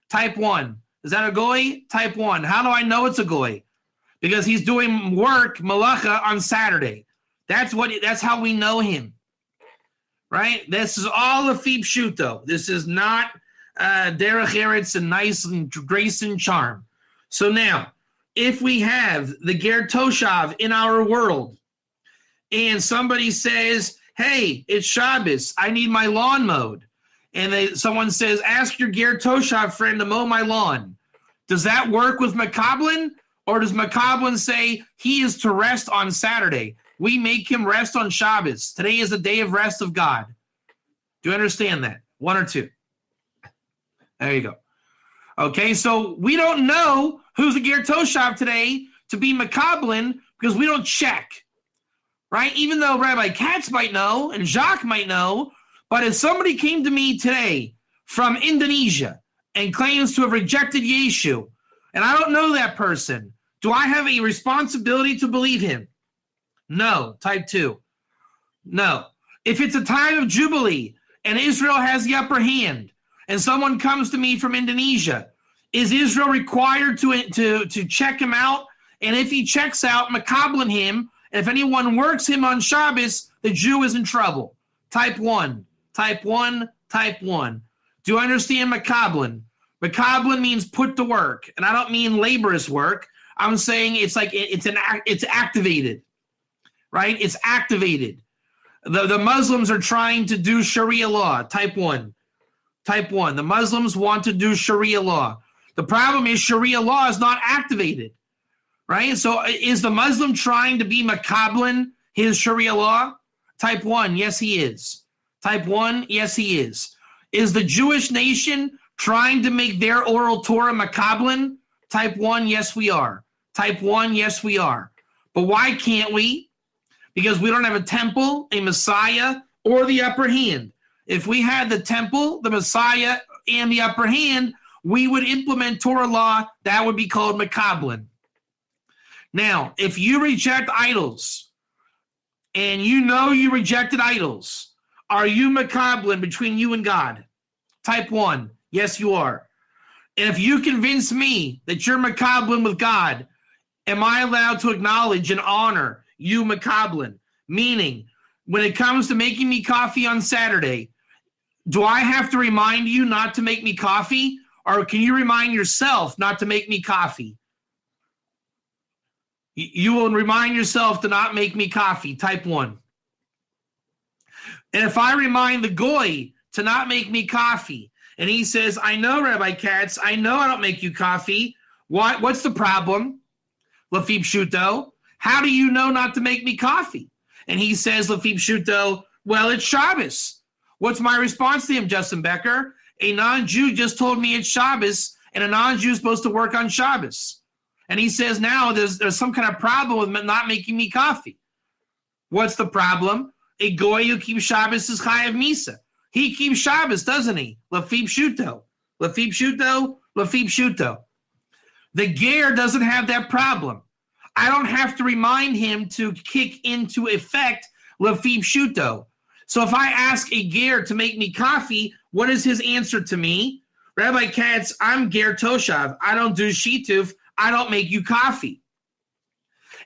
Type 1. Is that a Goy? Type 1. How do I know it's a Goy? Because he's doing work, malacha, on Saturday. That's how we know him. Right? This is all Lafib Shuto. This is not derech eretz and nice and grace and charm. So now, if we have the Ger Toshav in our world, and somebody says, hey, it's Shabbos, I need my lawn mowed, and someone says, ask your Ger Toshav friend to mow my lawn, does that work with Mekablin? Or does Mekablin say he is to rest on Saturday? We make him rest on Shabbos. Today is the day of rest of God. Do you understand that? 1 or 2? There you go. Okay, so we don't know who's a Ger Toshav today to be Mekablin because we don't check. Right? Even though Rabbi Katz might know and Jacques might know, but if somebody came to me today from Indonesia and claims to have rejected Yeshu, and I don't know that person, do I have a responsibility to believe him? No. Type 2. No. If it's a time of Jubilee and Israel has the upper hand and someone comes to me from Indonesia, is Israel required to check him out? And if he checks out, Mekablin him, and if anyone works him on Shabbos, the Jew is in trouble. Type 1. Type 1. Type 1. Do you understand Mekablin? Mekablin means put to work, and I don't mean laborious work. I'm saying it's like it's activated, right? It's activated. The Muslims are trying to do Sharia law. Type 1. Type 1. The Muslims want to do Sharia law. The problem is Sharia law is not activated, right? So is the Muslim trying to be Mekablin his Sharia law? Type 1. Yes, he is. Type 1. Yes, he is. Is the Jewish nation trying to make their oral Torah Mekablin? Type 1, yes, we are. Type 1, yes, we are. But why can't we? Because we don't have a temple, a Messiah, or the upper hand. If we had the temple, the Messiah, and the upper hand, we would implement Torah law. That would be called Mekablin. Now, if you reject idols, and you know you rejected idols, are you Mekablin between you and God? Type 1. Yes, you are. And if you convince me that you're Mekablin with God, am I allowed to acknowledge and honor you, Makablin? Meaning, when it comes to making me coffee on Saturday, do I have to remind you not to make me coffee? Or can you remind yourself not to make me coffee? You will remind yourself to not make me coffee, type 1. And if I remind the goy to not make me coffee, and he says, I know, Rabbi Katz, I know I don't make you coffee. What's the problem? Lafib Shuto, how do you know not to make me coffee? And he says, Lafib Shuto, well, it's Shabbos. What's my response to him, Justin Becker? A non-Jew just told me it's Shabbos, and a non-Jew is supposed to work on Shabbos. And he says now there's some kind of problem with not making me coffee. What's the problem? A goy who keeps Shabbos is Chayav Misa. He keeps Shabbos, doesn't he? Lafib Shuto. Lafib Shuto. Lafib Shuto. The ger doesn't have that problem. I don't have to remind him to kick into effect Lafib Shuto. So if I ask a ger to make me coffee, what is his answer to me? Rabbi Katz, I'm ger toshav. I don't do shituf. I don't make you coffee.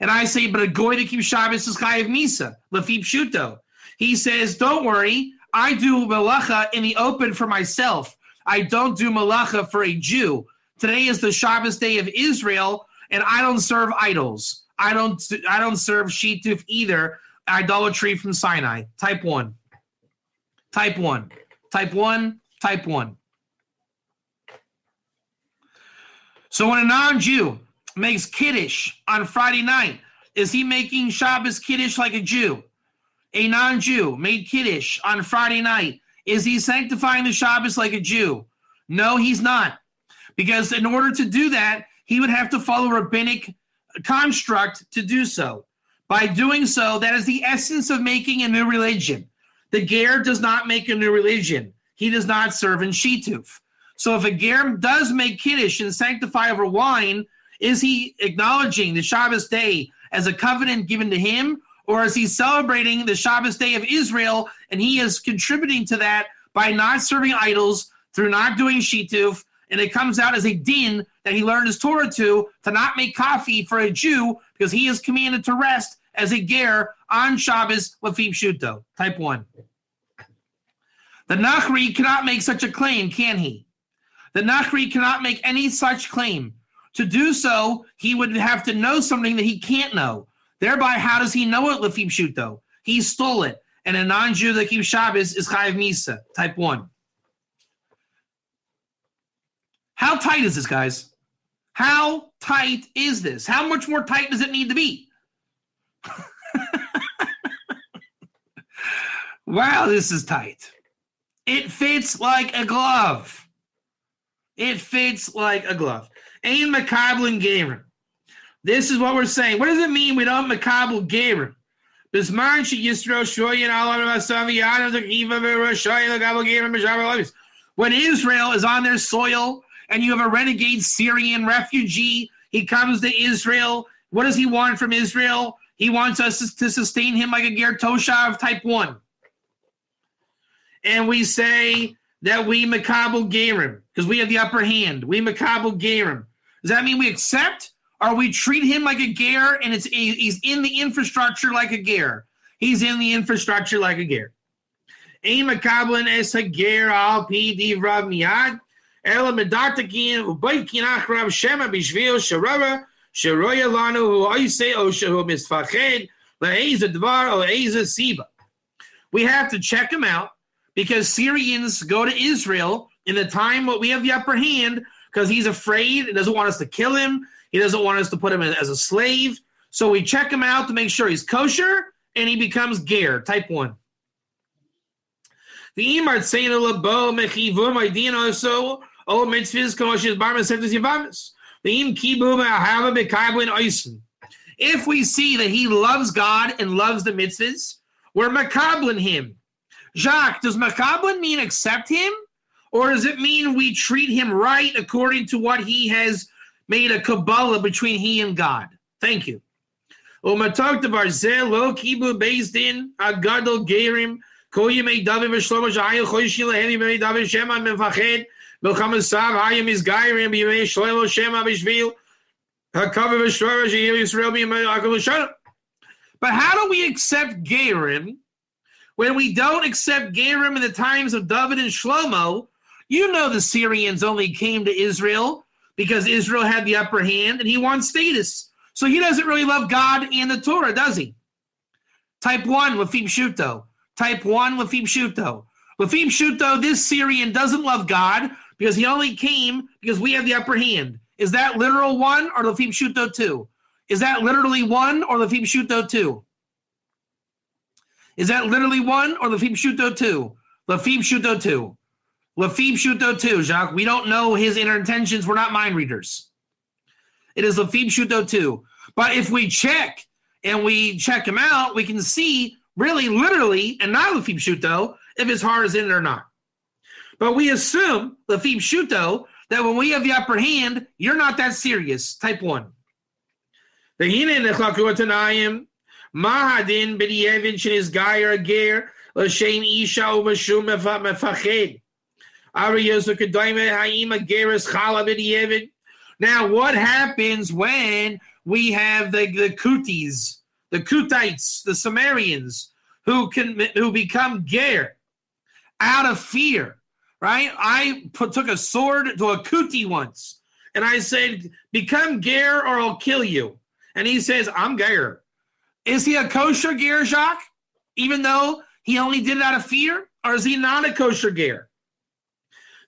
And I say, but a goy to keep Shabbos is Chayav Misa, Lafib Shuto. He says, don't worry, I do malacha in the open for myself. I don't do malacha for a Jew. Today is the Shabbos day of Israel, and I don't serve idols. I don't serve shituf either, idolatry from Sinai. Type 1. Type 1. Type 1. Type 1. So when a non-Jew makes Kiddush on Friday night, is he making Shabbos Kiddush like a Jew? A non-Jew made Kiddush on Friday night. Is he sanctifying the Shabbos like a Jew? No, he's not. Because in order to do that, he would have to follow rabbinic construct to do so. By doing so, that is the essence of making a new religion. The ger does not make a new religion. He does not serve in shituf. So if a ger does make Kiddush and sanctify over wine, is he acknowledging the Shabbos day as a covenant given to him, or is he celebrating the Shabbos day of Israel and he is contributing to that by not serving idols through not doing shituf, and it comes out as a din that he learned his Torah to not make coffee for a Jew because he is commanded to rest as a ger on Shabbos Lafib Shuto. Type 1. The Nachri cannot make such a claim, can he? The Nachri cannot make any such claim. To do so, he would have to know something that he can't know. Thereby, how does he know it, Lafib Shuto? He stole it. And a non-Jew that keeps Shabbos is Chayav Misa. Type 1. How tight is this, guys? How tight is this? How much more tight does it need to be? Wow, this is tight. It fits like a glove. It fits like a glove. Ain Makabel Gerim. This is what we're saying. What does it mean we don't Makabel Gerim? When Israel is on their soil and you have a renegade Syrian refugee, he comes to Israel. What does he want from Israel? He wants us to sustain him like a ger toshav, type 1. And we say that we makabel gerim because we have the upper hand. We makabel gerim. Does that mean we accept, or we treat him like a ger and he's in the infrastructure like a ger? He's in the infrastructure like a ger. Ein makabelin es hager al pi divrav miyad ela medartakin ubaykin achrav shema bishvil sharava sharoya lanu hu oisei o shahu misfached la'eza dvar o eza siba. We have to check him out, because Syrians go to Israel in the time we have the upper hand because he's afraid. He doesn't want us to kill him. He doesn't want us to put him as a slave. So we check him out to make sure he's kosher, and he becomes ger, type 1. The imart seina labo mechivum idin also o mitzvahs koshes barmas septus yivamis. The im kibu ma'ahava bekablin oisen. If we see that he loves God and loves the mitzvahs, we're makablin him. Jacques, does makablin mean accept him? Or does it mean we treat him right according to what he has made a Kaballah between he and God? Thank you. Umatok devar zeh lo kibu based in agadol gerim koyimei davim v'shlomo shayil choyshil lehemi b'mei davim shema mefached milcham esav hayim is gairim b'mei shlomo shema b'shvil But how do we accept Gerim when we don't accept Gerim in the times of David and Shlomo? You know the Syrians only came to Israel because Israel had the upper hand and he wants status. So he doesn't really love God and the Torah, does he? Type 1, Lafim Shuto. Type 1, Lafim Shuto. Lafim Shuto, this Syrian doesn't love God because he only came because we have the upper hand. Is that literal 1 or Lafim Shuto 2? Is that literally 1 or Lafim Shuto 2? Is that literally 1 or Lafim Shuto 2? Lafim Shuto 2. Lafim Shuto 2, Jacques. We don't know his inner intentions. We're not mind readers. It is Lafim Shuto 2. But if we check and we check him out, we can see really, literally, and not Lafim Shuto, if his heart is in it or not. But we assume, Lafim Shuto, that when we have the upper hand, you're not that serious. Type 1. Mahadin b'di'evin shenis gayer ger l'shem isha u'mashum mefached. Now, what happens when we have the Kutis, the Kutites, the Sumerians, who become ger out of fear? Right? I took a sword to a Kuti once, and I said, "Become ger, or I'll kill you." And he says, "I'm ger." Is he a kosher ger, Jacques? Even though he only did it out of fear, or is he not a kosher ger?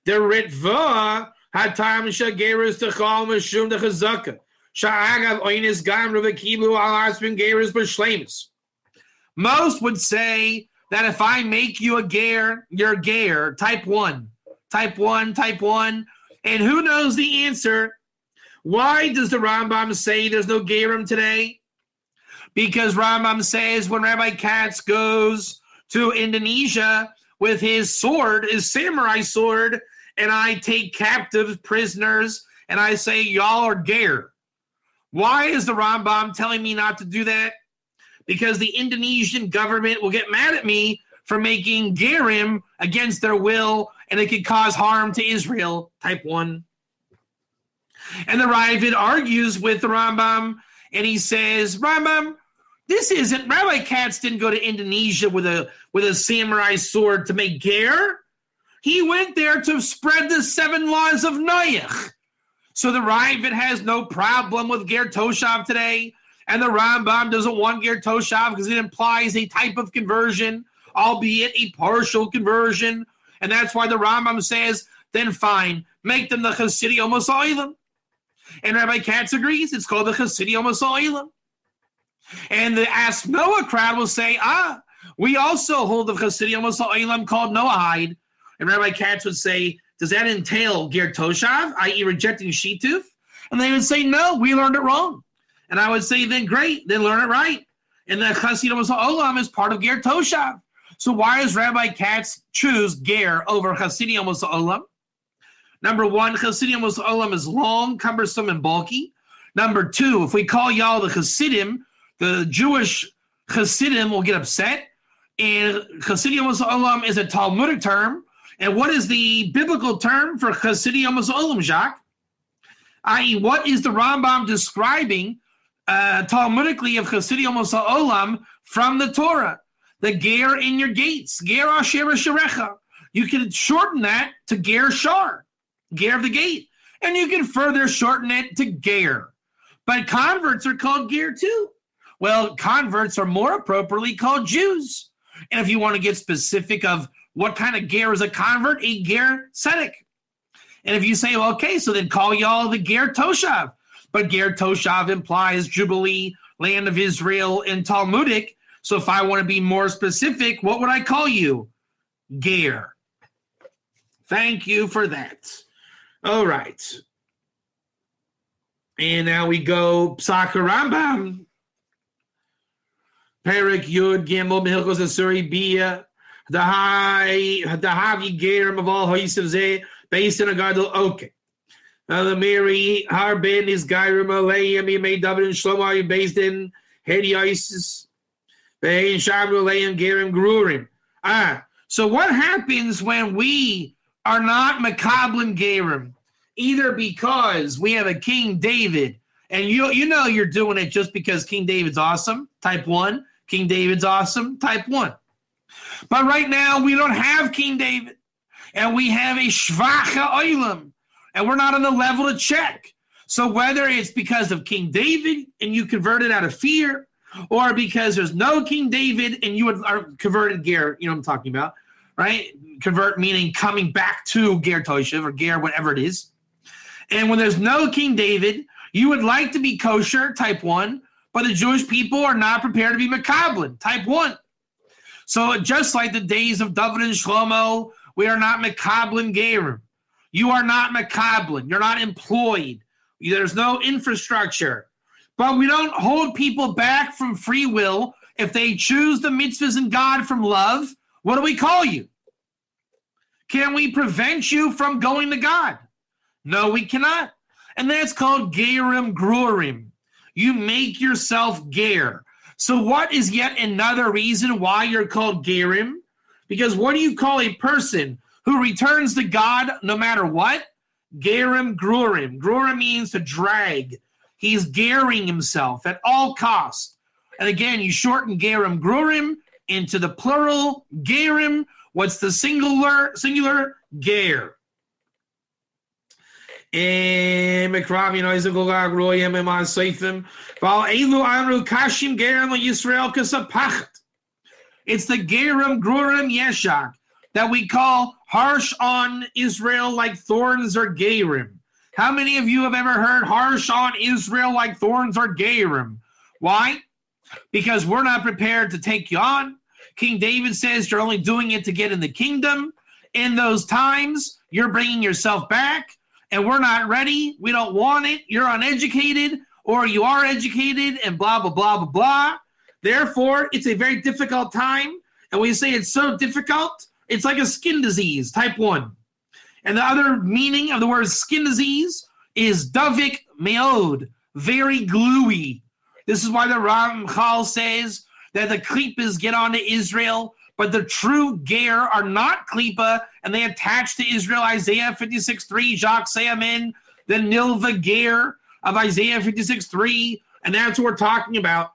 The Ritva hatam shagerus techal mishum dechazaka sha'agav oinis gam revekibu al aspin gerus b'shleimus. Most would say that if I make you a ger, you're ger. Type 1. Type 1, type 1. And who knows the answer? Why does the Rambam say there's no gerim today? Because Rambam says when Rabbi Katz goes to Indonesia with his sword, his samurai sword, and I take captive prisoners, and I say, y'all are ger. Why is the Rambam telling me not to do that? Because the Indonesian government will get mad at me for making gerim against their will, and it could cause harm to Israel. Type 1. And the Ravid argues with the Rambam, and he says, Rambam, this isn't, Rabbi Katz didn't go to Indonesia with a samurai sword to make ger. He went there to spread the 7 laws of Noach. So the Ravid has no problem with ger toshav today, and the Rambam doesn't want ger toshav because it implies a type of conversion, albeit a partial conversion. And that's why the Rambam says, then fine, make them the Chassidi Amos Oilam. And Rabbi Katz agrees, it's called the Chassidi Amos Oilam. And the Ask Noah crowd will say, we also hold the Chassidi Amos Oilam called Noahide. And Rabbi Katz would say, does that entail ger toshav, i.e. rejecting shituf? And they would say, no, we learned it wrong. And I would say, then great, then learn it right. And the Chassidi Amos Oilam is part of ger toshav. So why does Rabbi Katz choose ger over Chassidi Amos Olam? Number 1, Chassidi Amos Olam is long, cumbersome, and bulky. Number 2, if we call y'all the Chassidim, the Jewish Chassidim will get upset. And Chassidi Amos Olam is a Talmudic term. And what is the biblical term for Chassidi Amos Olam, Jacques? I.e., what is the Rambam describing Talmudically of Chassidi Amos Olam from the Torah? The ger in your gates, ger asher sharecha. You can shorten that to ger shar, ger of the gate. And you can further shorten it to ger. But converts are called ger too. Well, converts are more appropriately called Jews. And if you want to get specific of what kind of ger is a convert, a ger tzedek. And if you say, well, okay, so then call y'all the ger toshav. But ger toshav implies Jubilee, land of Israel, and Talmudic. So if I want to be more specific, what would I call you? Ger. Thank you for that. All right. And now we go Psak Rambam. Perik Yud Gimel Mehilchos Asuri Bia Dahavi Gerim of all Hoyisiv Zeh based in a gadol. Okay. Now the Mary Harbin is Gairim Alayim. He made David and Shlomo based in Hediosis. So what happens when we are not Makablim Gerim? Either because we have a King David And you know you're doing it just because King David's awesome, type 1. King David's awesome, type 1. But right now, we don't have King David. And we have a shvacha oilam. And we're not on the level to check. So whether it's because of King David and you converted out of fear, or because there's no King David and you are converted ger, you know what I'm talking about, right? Convert meaning coming back to ger toshev or ger, whatever it is. And when there's no King David, you would like to be kosher, type 1, but the Jewish people are not prepared to be mekablin, type 1. So just like the days of David and Shlomo, we are not mekablin gerim. You are not mekablin. You're not employed. There's no infrastructure. But we don't hold people back from free will. If they choose the mitzvahs in God from love, what do we call you? Can we prevent you from going to God? No, we cannot. And that's called gerim grurim. You make yourself ger. So what is yet another reason why you're called gerim? Because what do you call a person who returns to God no matter what? Gerim grurim. Grurim means to drag. He's gearing himself at all costs. And again, you shorten gerim grurim into the plural gerim. What's the singular? Ger. It's the gerim grurim yeshak that we call harsh on Israel like thorns or gerim. How many of you have ever heard harsh on Israel like thorns or gerim? Why? Because we're not prepared to take you on. King David says you're only doing it to get in the kingdom. In those times, you're bringing yourself back, and we're not ready. We don't want it. You're uneducated, or you are educated, and blah, blah, blah, blah, blah. Therefore, it's a very difficult time, and we say it's so difficult, it's like a skin disease, type 1. And the other meaning of the word skin disease is davik meod, very gluey. This is why the Ramchal says that the klippas get onto Israel, but the true ger are not klippa, and they attach to Israel. Isaiah 56:3, Jacques Sayamin, the nilva ger of Isaiah 56:3, and that's what we're talking about.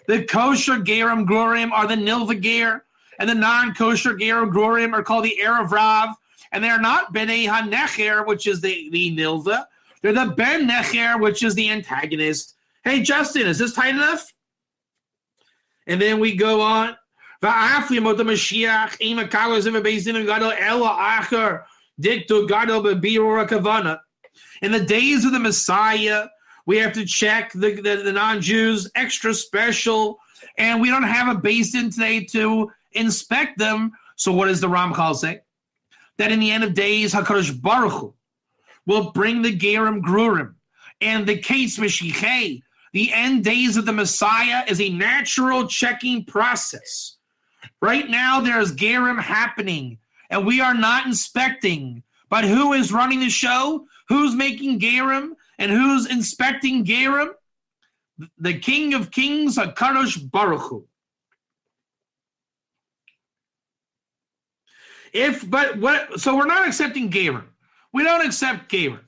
The kosher gerim glorim are the nilva ger, and the non-kosher gerim glorim are called the Erev Rav. And they're not B'nai HaNecher, which is the Nilva. They're the Ben Necher, which is the antagonist. Hey, Justin, is this tight enough? And then we go on. In the days of the Messiah, we have to check the non-Jews extra special, and we don't have a basin today to inspect them. So what does the Ramchal say? That in the end of days, HaKadosh Baruch Hu will bring the Gerim Grurim and the Kates Mashiach. The end days of the Messiah is a natural checking process. Right now, there's Gerim happening, and we are not inspecting. But who is running the show? Who's making Gerim, and who's inspecting Gerim? The King of Kings, HaKadosh Baruch Hu. So we're not accepting gerim. We don't accept gerim.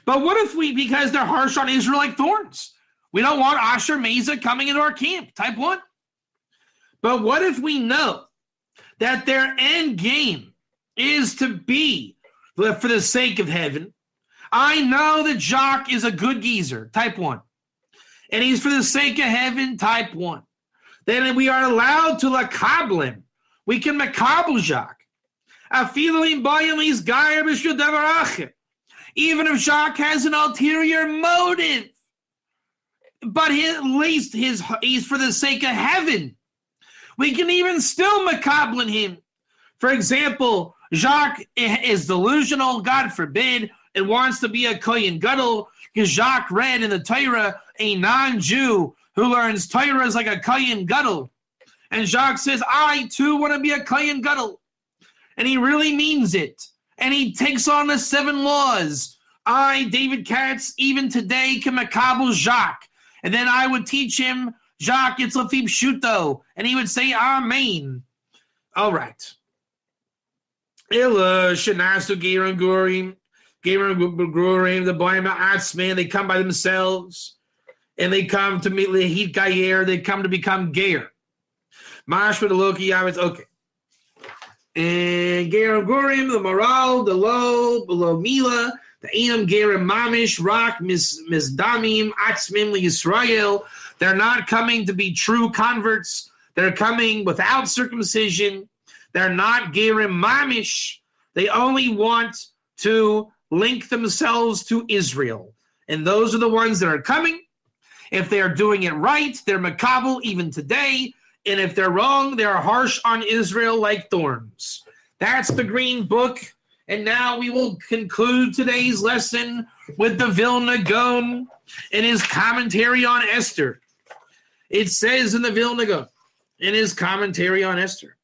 But what if because they're harsh on Israel like thorns, we don't want Asher Mesa coming into our camp, type 1. But what if we know that their end game is to be for the sake of heaven? I know that Jacques is a good geezer, type 1. And he's for the sake of heaven, type 1. Then we are allowed to lakabel him. We can makabel Jacques. Even if Jacques has an ulterior motive, but at least he's for the sake of heaven. We can even still makabel him. For example, Jacques is delusional, God forbid, and wants to be a Kohen Gadol, because Jacques read in the Torah a non-Jew who learns Torah is like a Kohen Gadol. And Jacques says, I too want to be a Kohen Gadol. And he really means it. And he takes on the 7 laws. I, David Katz, even today can makabel Jacques. And then I would teach him, Jacques, it's Lafib Shuto. And he would say, Amen. All right. Gerim Gurim, the Boima Atzman, they come by themselves, and they come to meet Lehit Gayer, they come to become Gayer. Mashma the Loki Yavetz, okay. And Gerim Gurim, the Moral, the Lo Mila, the Einam Gerim Mamish, Rak, Mizdamim, Atzmim, Yisrael. They're not coming to be true converts. They're coming without circumcision. They're not Gerim Mamish. They only want to link themselves to Israel. And those are the ones that are coming. If they're doing it right, they're makabel even today. And if they're wrong, they're harsh on Israel like thorns. That's the Green Book. And now we will conclude today's lesson with the Vilna Gaon in his commentary on Esther. It says in the Vilna Gaon, in his commentary on Esther.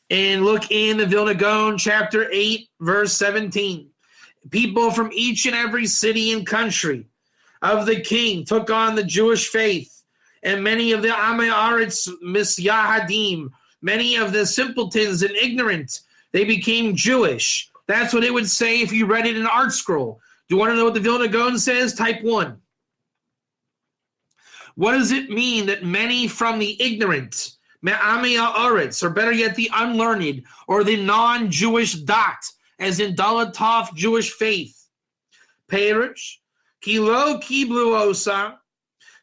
And look in the Vilna Gaon, chapter 8, verse 17. People from each and every city and country of the king took on the Jewish faith, and many of the Amei Aretz Misyahadim, many of the simpletons and ignorant, they became Jewish. That's what it would say if you read it in Art Scroll. Do you want to know what the Vilna Gaon says? Type 1. What does it mean that many from the ignorant, Me'amei Haaretz, or better yet, the unlearned, or the non-Jewish dot, as in Dalet Tov Jewish faith? Perish, Kilo Kiblu Osa,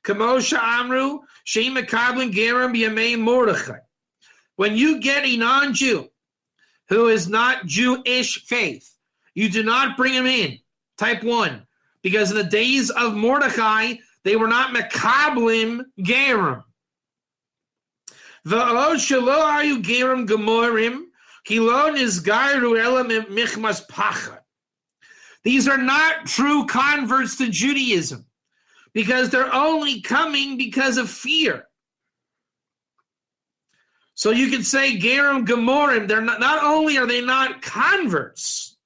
Kamosha Amru, Shem Mekablin Gerim Yamei Mordechai. When you get a non-Jew who is not Jewish faith, you do not bring him in. Type 1. Because in the days of Mordechai, they were not Mekablim Gerim. V'od shelo ayu Gerim Gemorim, kilo nizgairu elam michmas pachad. These are not true converts to Judaism, because they're only coming because of fear. So you can say Gerim Gemorim, they're not only are they not converts,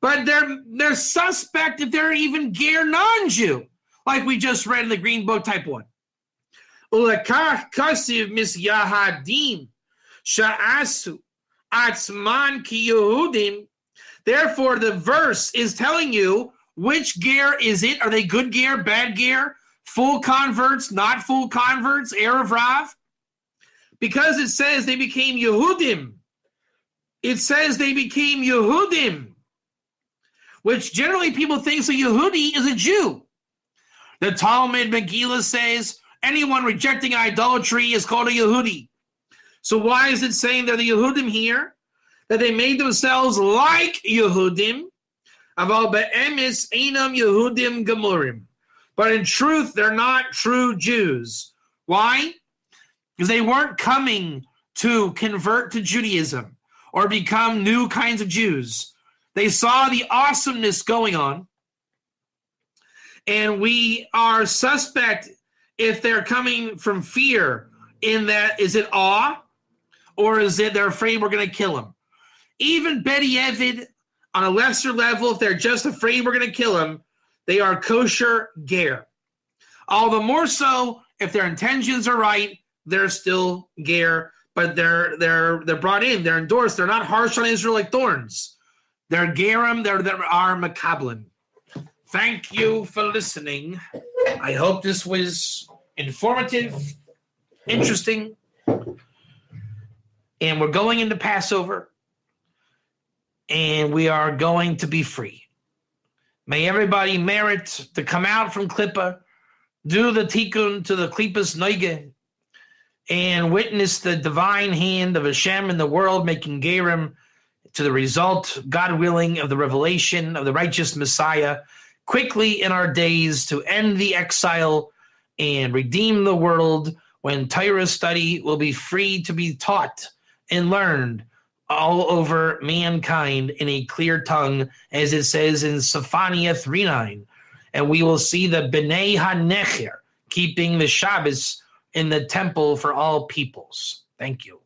but they're suspect if they're even Ger non-Jew, like we just read in the Green Book, type 1. Ulakach kasiv misyahadim sha'asu atzman ki Yehudim. Therefore, the verse is telling you which ger is it. Are they good ger, bad ger, full converts, not full converts, Erev Rav? Because it says they became Yehudim. It says they became Yehudim, which generally people think so Yehudi is a Jew. The Talmud Megillah says anyone rejecting idolatry is called a Yehudi. So why is it saying they're the Yehudim here? That they made themselves like Yehudim, aval be'emes einam Yehudim gemurim. But in truth, they're not true Jews. Why? Because they weren't coming to convert to Judaism or become new kinds of Jews. They saw the awesomeness going on, and we are suspect if they're coming from fear in that, is it awe, or is it they're afraid we're going to kill them? Even B'diavad, on a lesser level, if they're just afraid we're going to kill them, they are kosher ger. All the more so if their intentions are right, they're still ger, but they're brought in, they're endorsed, they're not harsh on Israel like thorns. They're gerim, they're makablin. Thank you for listening. I hope this was informative, interesting, and we're going into Passover, and we are going to be free. May everybody merit to come out from Klippa, do the tikkun to the Klippas Noige, and witness the divine hand of Hashem in the world, making gerim to the result, God willing, of the revelation of the righteous Messiah quickly in our days to end the exile and redeem the world, when Torah study will be free to be taught and learned all over mankind in a clear tongue, as it says in Sophania 3:9. And we will see the B'nai HaNecher keeping the Shabbos in the temple for all peoples. Thank you.